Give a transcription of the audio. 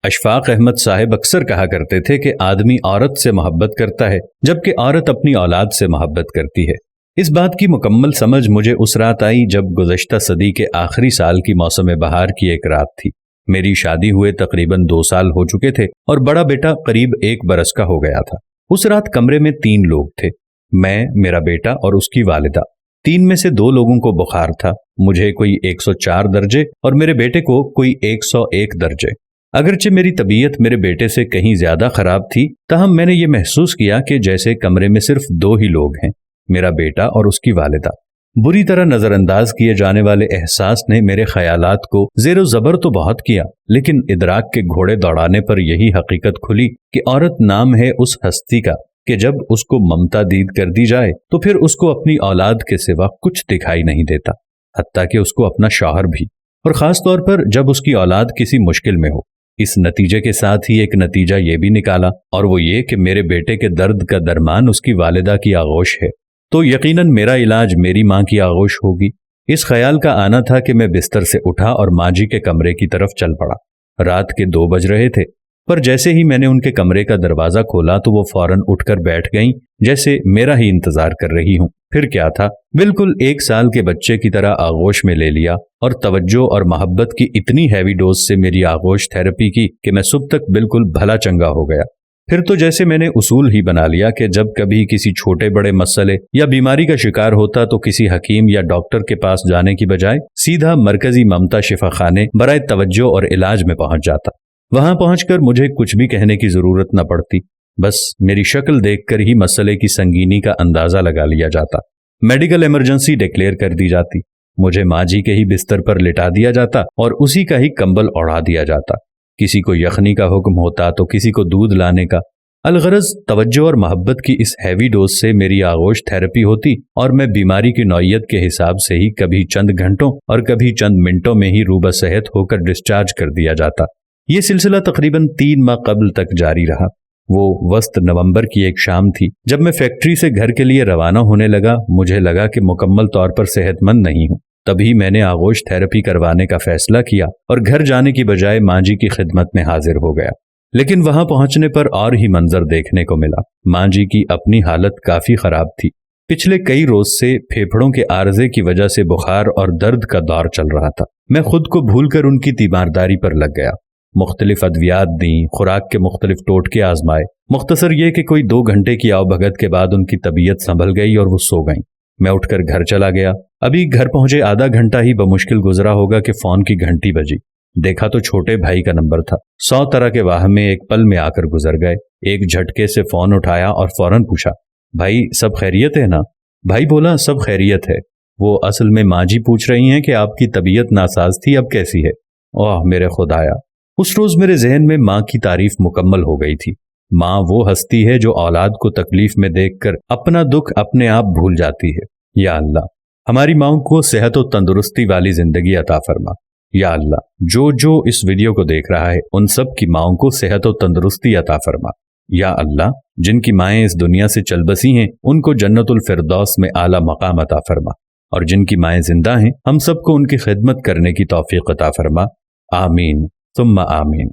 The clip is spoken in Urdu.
اشفاق احمد صاحب اکثر کہا کرتے تھے کہ آدمی عورت سے محبت کرتا ہے جبکہ عورت اپنی اولاد سے محبت کرتی ہے۔ اس بات کی مکمل سمجھ مجھے اس رات آئی جب گزشتہ صدی کے آخری سال کی موسم بہار کی ایک رات تھی۔ میری شادی ہوئے تقریباً 2 سال ہو چکے تھے اور بڑا بیٹا قریب 1 برس کا ہو گیا تھا۔ اس رات کمرے میں 3 لوگ تھے، میں، میرا بیٹا اور اس کی والدہ۔ 3 میں سے 2 لوگوں کو بخار تھا، مجھے کوئی 104 درجے اور میرے بیٹے کو کوئی 101 درجے۔ اگرچہ میری طبیعت میرے بیٹے سے کہیں زیادہ خراب تھی، تاہم میں نے یہ محسوس کیا کہ جیسے کمرے میں صرف 2 ہی لوگ ہیں، میرا بیٹا اور اس کی والدہ۔ بری طرح نظر انداز کیے جانے والے احساس نے میرے خیالات کو زیر و زبر تو بہت کیا، لیکن ادراک کے گھوڑے دوڑانے پر یہی حقیقت کھلی کہ عورت نام ہے اس ہستی کا کہ جب اس کو ممتا دید کر دی جائے تو پھر اس کو اپنی اولاد کے سوا کچھ دکھائی نہیں دیتا، حتیٰ کہ اس کو اپنا شوہر بھی، اور خاص طور پر جب اس کی اولاد کسی مشکل میں ہو۔ اس نتیجے کے ساتھ ہی ایک نتیجہ یہ بھی نکالا، اور وہ یہ کہ میرے بیٹے کے درد کا درمان اس کی والدہ کی آغوش ہے، تو یقیناً میرا علاج میری ماں کی آغوش ہوگی۔ اس خیال کا آنا تھا کہ میں بستر سے اٹھا اور ماں جی کے کمرے کی طرف چل پڑا۔ رات کے 2 بج رہے تھے، پر جیسے ہی میں نے ان کے کمرے کا دروازہ کھولا تو وہ فوراً اٹھ کر بیٹھ گئیں، جیسے میرا ہی انتظار کر رہی ہوں۔ پھر کیا تھا، بالکل 1 سال کے بچے کی طرح آغوش میں لے لیا اور توجہ اور محبت کی اتنی ہیوی ڈوز سے میری آغوش تھراپی کی کہ میں صبح تک بالکل بھلا چنگا ہو گیا۔ پھر تو جیسے میں نے اصول ہی بنا لیا کہ جب کبھی کسی چھوٹے بڑے مسئلے یا بیماری کا شکار ہوتا تو کسی حکیم یا ڈاکٹر کے پاس جانے کی بجائے سیدھا مرکزی ممتا شفا خانے برائے توجہ اور علاج میں پہنچ جاتا۔ وہاں پہنچ کر مجھے کچھ بھی کہنے کی ضرورت نہ پڑتی، بس میری شکل دیکھ کر ہی مسئلے کی سنگینی کا اندازہ لگا لیا جاتا۔ میڈیکل ایمرجنسی ڈکلیئر کر دی جاتی، مجھے ماں جی کے ہی بستر پر لٹا دیا جاتا اور اسی کا ہی کمبل اوڑھا دیا جاتا۔ کسی کو یخنی کا حکم ہوتا تو کسی کو دودھ لانے کا۔ الغرض توجہ اور محبت کی اس ہیوی ڈوز سے میری آغوش تھراپی ہوتی اور میں بیماری کی نوعیت کے حساب سے ہی کبھی چند گھنٹوں اور کبھی چند منٹوں میں ہی روبہ صحت ہو کر ڈسچارج کر دیا جاتا۔ یہ سلسلہ تقریباً 3 ماہ قبل تک جاری رہا۔ وہ وسط نومبر کی ایک شام تھی جب میں فیکٹری سے گھر کے لیے روانہ ہونے لگا۔ مجھے لگا کہ مکمل طور پر صحت مند نہیں ہوں، تبھی میں نے آغوش تھراپی کروانے کا فیصلہ کیا اور گھر جانے کی بجائے ماں جی کی خدمت میں حاضر ہو گیا۔ لیکن وہاں پہنچنے پر اور ہی منظر دیکھنے کو ملا۔ ماں جی کی اپنی حالت کافی خراب تھی، پچھلے کئی روز سے پھیپھڑوں کے عارضے کی وجہ سے بخار اور درد کا دور چل رہا تھا۔ میں خود کو بھول کر ان کی تیمارداری پر لگ گیا، مختلف ادویات دیں، خوراک کے مختلف ٹوٹکے آزمائے۔ مختصر یہ کہ کوئی 2 گھنٹے کی آؤ بھگت کے بعد ان کی طبیعت سنبھل گئی اور وہ سو گئیں۔ میں اٹھ کر گھر چلا گیا۔ ابھی گھر پہنچے آدھا گھنٹہ ہی بمشکل گزرا ہوگا کہ فون کی گھنٹی بجی۔ دیکھا تو چھوٹے بھائی کا نمبر تھا۔ 100 طرح کے واہمے ایک پل میں آ کر گزر گئے۔ ایک جھٹکے سے فون اٹھایا اور فوراً پوچھا، بھائی سب خیریت ہے نا؟ بھائی بولا، سب خیریت ہے۔ وہ اصل میں ماں جی پوچھ رہی ہیں کہ آپ کی طبیعت ناساز تھی، اب کیسی ہے؟ اوہ میرے خدایا! اس روز میرے ذہن میں ماں کی تعریف مکمل ہو گئی تھی۔ ماں وہ ہستی ہے جو اولاد کو تکلیف میں دیکھ کر اپنا دکھ اپنے آپ بھول جاتی ہے۔ یا اللہ، ہماری ماں کو صحت و تندرستی والی زندگی عطا فرما۔ یا اللہ، جو اس ویڈیو کو دیکھ رہا ہے ان سب کی ماؤں کو صحت و تندرستی عطا فرما۔ یا اللہ، جن کی مائیں اس دنیا سے چل بسی ہیں ان کو جنت الفردوس میں اعلیٰ مقام عطا فرما، اور جن کی مائیں زندہ ہیں ہم سب کو ان کی خدمت کرنے کی توفیق عطا فرما۔ آمین ثم آمین۔